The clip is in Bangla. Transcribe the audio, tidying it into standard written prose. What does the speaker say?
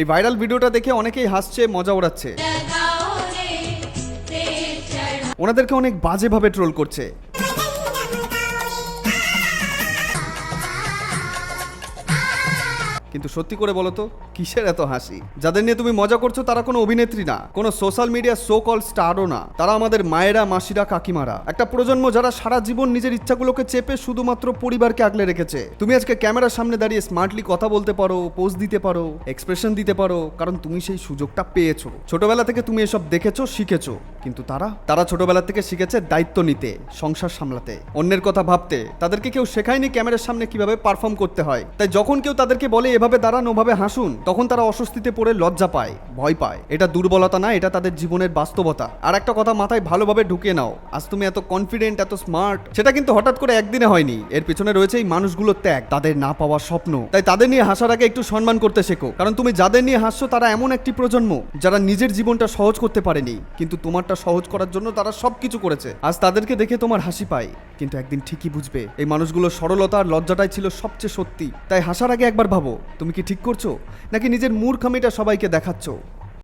এই ভাইরাল ভিডিওটা দেখে অনেকেই হাসছে, মজা ওড়াচ্ছে, ওনাদেরকে অনেক বাজেভাবে ট্রোল করছে। কিন্তু সত্যি করে বলো তো, কিসের এত হাসি? যাদের নিয়ে তুমি মজা করছো তারা কোনো অভিনেত্রী না, কোনো সোশ্যাল মিডিয়া সো কল স্টারও না, তারা আমাদের মায়েরা, মাসিরা, কাকিমারা। একটা প্রজন্ম যারা সারা জীবন নিজের ইচ্ছাগুলোকে চেপে শুধুমাত্র পরিবারকে আগলে রেখেছে। তুমি আজকে ক্যামেরার সামনে দাঁড়িয়ে স্মার্টলি কথা বলতে পারো, পোজ দিতে পারো, এক্সপ্রেশন দিতে পারো, কারণ তুমি সেই সুযোগটা পেয়েছো। ছোটবেলা থেকে তুমি এসব দেখেছো, শিখেছো। কিন্তু তারা ছোটবেলা থেকে শিখেছে দায়িত্ব নিতে, সংসার সামলাতে, অন্যের কথা ভাবতে। তাদেরকে কেউ শেখায়নি ক্যামেরার সামনে কিভাবে পারফর্ম করতে হয়। তাই যখন কেউ তাদেরকে বলে এভাবে দাঁড়ান, ওভাবে হাসুন, তখন তারা অস্বস্তিতে পড়ে লজ্জা পায়, ভয় পায়। এটা দুর্বলতা না, এটা তাদের জীবনের বাস্তবতা। আর একটা কথা মাথায় ভালোভাবে ঢুকিয়ে নাও, আজ তুমি এত কনফিডেন্ট, এত স্মার্ট, সেটা কিন্তু হঠাৎ করে একদিনে হয়নি। এর পিছনে রয়েছে এই মানুষগুলোর ত্যাগ, তাদের না পাওয়ার স্বপ্ন। তাই তাদের নিয়ে হাসার আগে একটু সম্মান করতে শেখো, কারণ তুমি যাদের নিয়ে হাসছো তারা এমন একটি প্রজন্ম যারা নিজের জীবনটা সহজ করতে পারেনি, কিন্তু তোমারটা সহজ করার জন্য তারা সবকিছু করেছে। আজ তাদেরকে দেখে তোমার হাসি পায়, কিন্তু একদিন ঠিকই বুঝবে এই মানুষগুলোর সরলতা আর লজ্জাটাই ছিল সবচেয়ে সত্যি। তাই হাসার আগে একবার ভাবো, তুমি কি ঠিক করছো নাকি নিজের মূর্খামিটা সবাইকে দেখাচ্ছ।